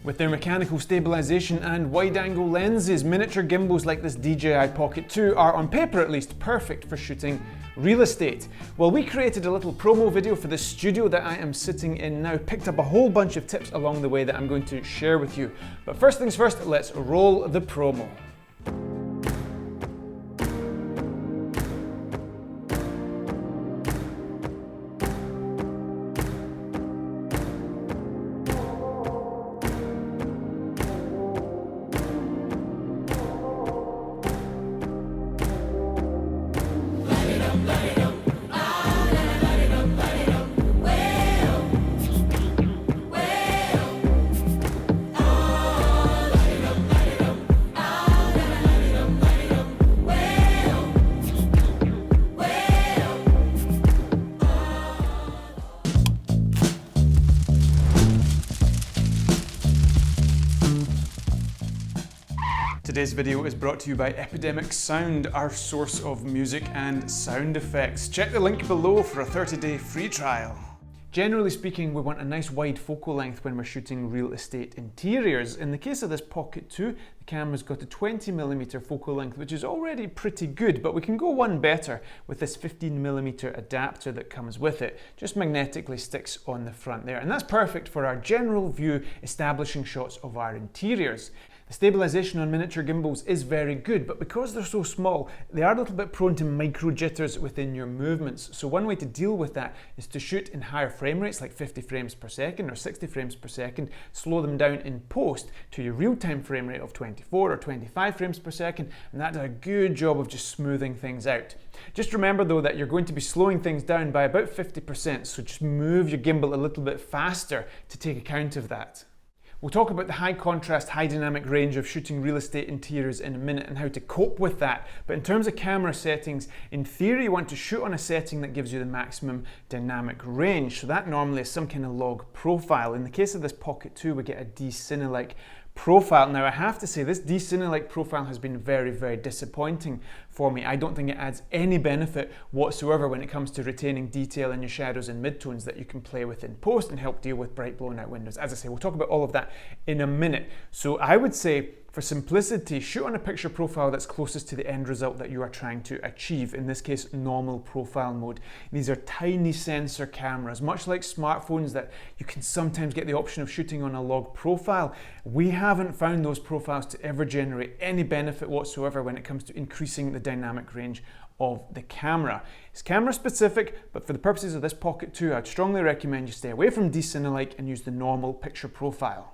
With their mechanical stabilization and wide-angle lenses, miniature gimbals like this DJI Pocket 2 are, on paper at least, perfect for shooting real estate. Well, we created a little promo video for the studio that I am sitting in now, picked up a whole bunch of tips along the way that I'm going to share with you. But first things first, let's roll the promo. Today's video is brought to you by Epidemic Sound, our source of music and sound effects. Check the link below for a 30-day free trial. Generally speaking, we want a nice wide focal length when we're shooting real estate interiors. In the case of this Pocket 2, the camera's got a 20mm focal length, which is already pretty good, but we can go one better with this 15mm adapter that comes with it. Just magnetically sticks on the front there, and that's perfect for our general view establishing shots of our interiors. The stabilization on miniature gimbals is very good, but because they're so small, they are a little bit prone to micro jitters within your movements. So one way to deal with that is to shoot in higher frame rates, like 50 frames per second or 60 frames per second, slow them down in post to your real-time frame rate of 24 or 25 frames per second, and that does a good job of just smoothing things out. Just remember though that you're going to be slowing things down by about 50%, so just move your gimbal a little bit faster to take account of that. We'll talk about the high contrast, high dynamic range of shooting real estate interiors in a minute and how to cope with that. But in terms of camera settings, in theory you want to shoot on a setting that gives you the maximum dynamic range. So that normally is some kind of log profile. In the case of this Pocket 2, we get a D-Cine-like profile. Now I have to say this D-Cine-like profile has been very, very disappointing for me. I don't think it adds any benefit whatsoever when it comes to retaining detail in your shadows and midtones that you can play with in post and help deal with bright blown out windows. As I say, we'll talk about all of that in a minute. So I would say, for simplicity, shoot on a picture profile that's closest to the end result that you are trying to achieve. In this case, normal profile mode. These are tiny sensor cameras, much like smartphones that you can sometimes get the option of shooting on a log profile. We haven't found those profiles to ever generate any benefit whatsoever when it comes to increasing the dynamic range of the camera. It's camera specific, but for the purposes of this Pocket 2, I'd strongly recommend you stay away from D-Cine-like and use the normal picture profile.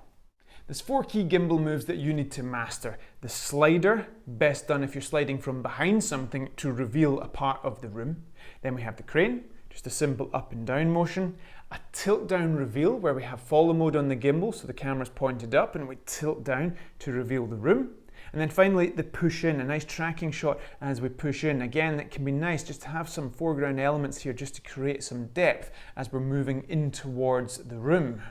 There's 4 key gimbal moves that you need to master. The slider, best done if you're sliding from behind something to reveal a part of the room. Then we have the crane, just a simple up and down motion. A tilt down reveal where we have follow mode on the gimbal, so the camera's pointed up and we tilt down to reveal the room. And then finally the push in, a nice tracking shot as we push in. Again, it can be nice just to have some foreground elements here just to create some depth as we're moving in towards the room.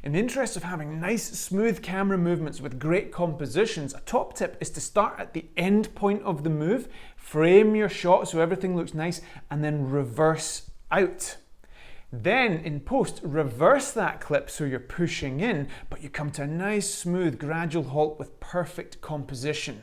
In the interest of having nice, smooth camera movements with great compositions, a top tip is to start at the end point of the move, frame your shot so everything looks nice, and then reverse out. Then, in post, reverse that clip so you're pushing in, but you come to a nice, smooth, gradual halt with perfect composition.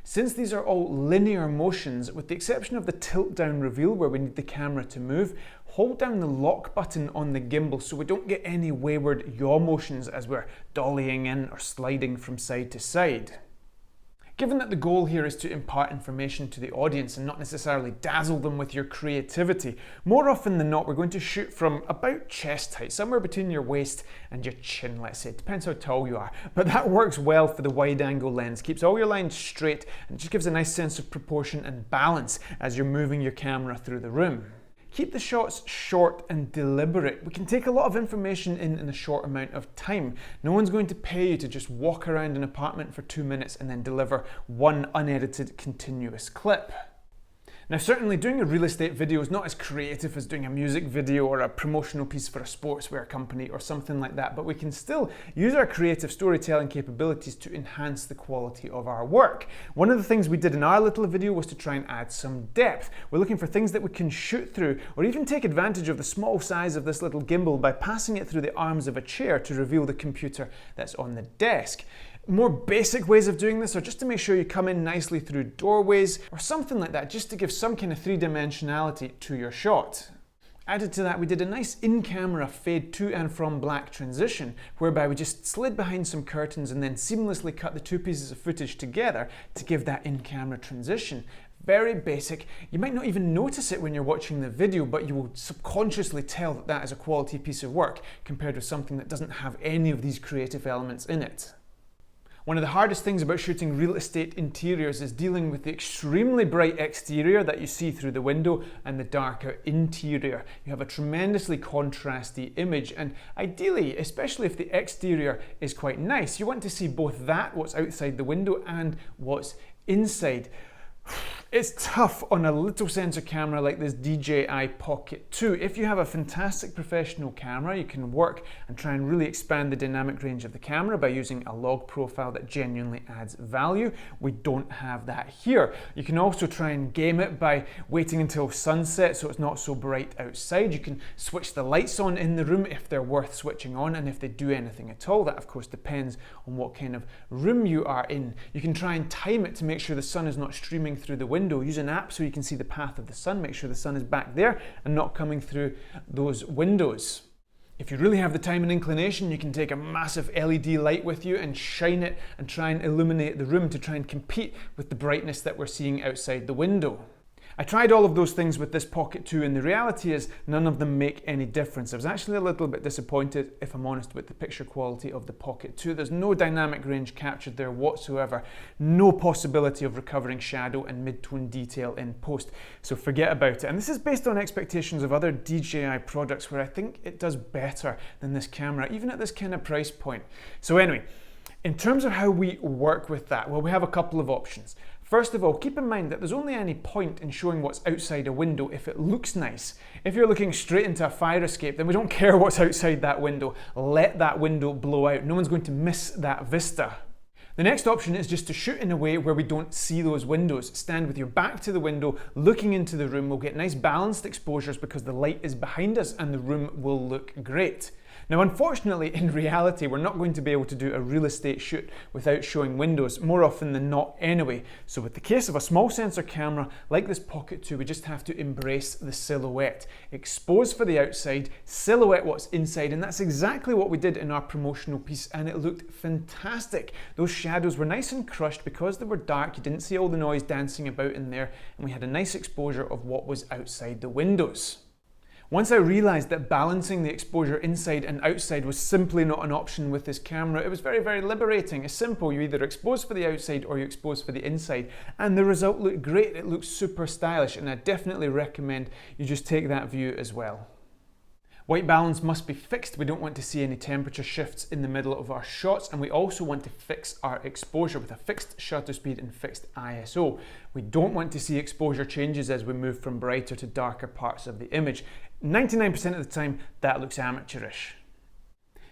Since these are all linear motions, with the exception of the tilt down reveal where we need the camera to move, hold down the lock button on the gimbal so we don't get any wayward yaw motions as we're dollying in or sliding from side to side. Given that the goal here is to impart information to the audience and not necessarily dazzle them with your creativity, more often than not we're going to shoot from about chest height, somewhere between your waist and your chin, let's say. It depends how tall you are, but that works well for the wide angle lens. Keeps all your lines straight and just gives a nice sense of proportion and balance as you're moving your camera through the room. Keep the shots short and deliberate. We can take a lot of information in a short amount of time. No one's going to pay you to just walk around an apartment for 2 minutes and then deliver one unedited continuous clip. Now certainly doing a real estate video is not as creative as doing a music video or a promotional piece for a sportswear company or something like that, but we can still use our creative storytelling capabilities to enhance the quality of our work. One of the things we did in our little video was to try and add some depth. We're looking for things that we can shoot through or even take advantage of the small size of this little gimbal by passing it through the arms of a chair to reveal the computer that's on the desk. More basic ways of doing this are just to make sure you come in nicely through doorways or something like that, just to give some kind of three-dimensionality to your shot. Added to that, we did a nice in-camera fade to and from black transition, whereby we just slid behind some curtains and then seamlessly cut the two pieces of footage together to give that in-camera transition. Very basic. You might not even notice it when you're watching the video, but you will subconsciously tell that that is a quality piece of work compared with something that doesn't have any of these creative elements in it. One of the hardest things about shooting real estate interiors is dealing with the extremely bright exterior that you see through the window and the darker interior. You have a tremendously contrasty image, and ideally, especially if the exterior is quite nice, you want to see both that, what's outside the window, and what's inside. It's tough on a little sensor camera like this DJI Pocket 2. If you have a fantastic professional camera, you can work and try and really expand the dynamic range of the camera by using a log profile that genuinely adds value. We don't have that here. You can also try and game it by waiting until sunset so it's not so bright outside. You can switch the lights on in the room if they're worth switching on and if they do anything at all. That of course depends on what kind of room you are in. You can try and time it to make sure the sun is not streaming through the window. Use an app so you can see the path of the sun, make sure the sun is back there and not coming through those windows. If you really have the time and inclination, you can take a massive LED light with you and shine it and try and illuminate the room to try and compete with the brightness that we're seeing outside the window. I tried all of those things with this Pocket 2 and the reality is none of them make any difference. I was actually a little bit disappointed, if I'm honest, with the picture quality of the Pocket 2. There's no dynamic range captured there whatsoever, no possibility of recovering shadow and mid-tone detail in post, so forget about it. And this is based on expectations of other DJI products where I think it does better than this camera, even at this kind of price point. So anyway, in terms of how we work with that, well, we have a couple of options. First of all, keep in mind that there's only any point in showing what's outside a window if it looks nice. If you're looking straight into a fire escape, then we don't care what's outside that window. Let that window blow out. No one's going to miss that vista. The next option is just to shoot in a way where we don't see those windows. Stand with your back to the window, looking into the room. We'll get nice balanced exposures because the light is behind us and the room will look great. Now, unfortunately, in reality, we're not going to be able to do a real estate shoot without showing windows, more often than not anyway. So with the case of a small sensor camera like this Pocket 2, we just have to embrace the silhouette. Expose for the outside, silhouette what's inside, and that's exactly what we did in our promotional piece, and it looked fantastic. Those shadows were nice and crushed because they were dark. You didn't see all the noise dancing about in there, and we had a nice exposure of what was outside the windows. Once I realized that balancing the exposure inside and outside was simply not an option with this camera, it was very, very liberating. It's simple. You either expose for the outside or you expose for the inside, and the result looked great. It looked super stylish, and I definitely recommend you just take that view as well. White balance must be fixed. We don't want to see any temperature shifts in the middle of our shots, and we also want to fix our exposure with a fixed shutter speed and fixed ISO. We don't want to see exposure changes as we move from brighter to darker parts of the image. 99% of the time, that looks amateurish.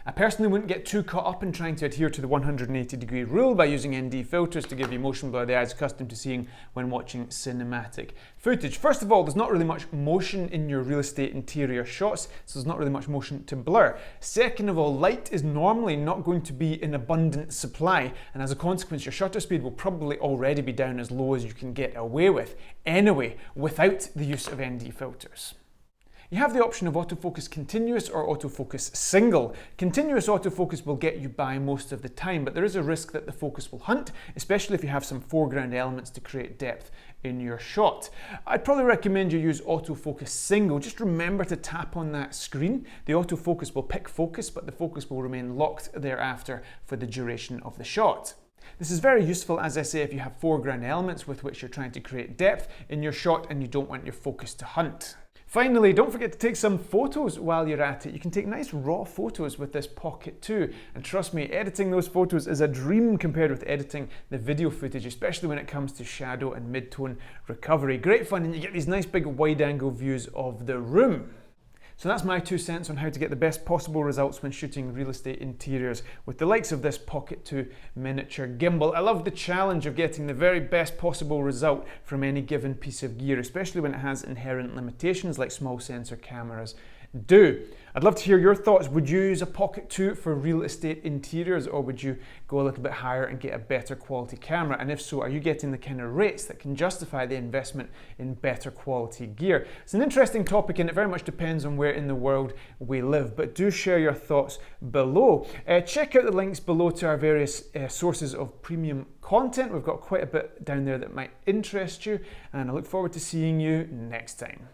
I personally wouldn't get too caught up in trying to adhere to the 180-degree rule by using ND filters to give you motion blur the eye is accustomed to seeing when watching cinematic footage. First of all, there's not really much motion in your real estate interior shots, so there's not really much motion to blur. Second of all, light is normally not going to be in abundant supply, and as a consequence, your shutter speed will probably already be down as low as you can get away with, anyway, without the use of ND filters. You have the option of autofocus continuous or autofocus single. Continuous autofocus will get you by most of the time, but there is a risk that the focus will hunt, especially if you have some foreground elements to create depth in your shot. I'd probably recommend you use autofocus single. Just remember to tap on that screen. The autofocus will pick focus, but the focus will remain locked thereafter for the duration of the shot. This is very useful, as I say, if you have foreground elements with which you're trying to create depth in your shot and you don't want your focus to hunt. Finally, don't forget to take some photos while you're at it. You can take nice raw photos with this Pocket 2, and trust me, editing those photos is a dream compared with editing the video footage, especially when it comes to shadow and mid-tone recovery. Great fun, and you get these nice big wide-angle views of the room. So that's my 2 cents on how to get the best possible results when shooting real estate interiors with the likes of this Pocket 2 miniature gimbal. I love the challenge of getting the very best possible result from any given piece of gear, especially when it has inherent limitations like small sensor cameras do. I'd love to hear your thoughts. Would you use a Pocket 2 for real estate interiors, or would you go a little bit higher and get a better quality camera? And if so, are you getting the kind of rates that can justify the investment in better quality gear? It's an interesting topic, and it very much depends on where in the world we live, but do share your thoughts below. Check out the links below to our various sources of premium content. We've got quite a bit down there that might interest you, and I look forward to seeing you next time.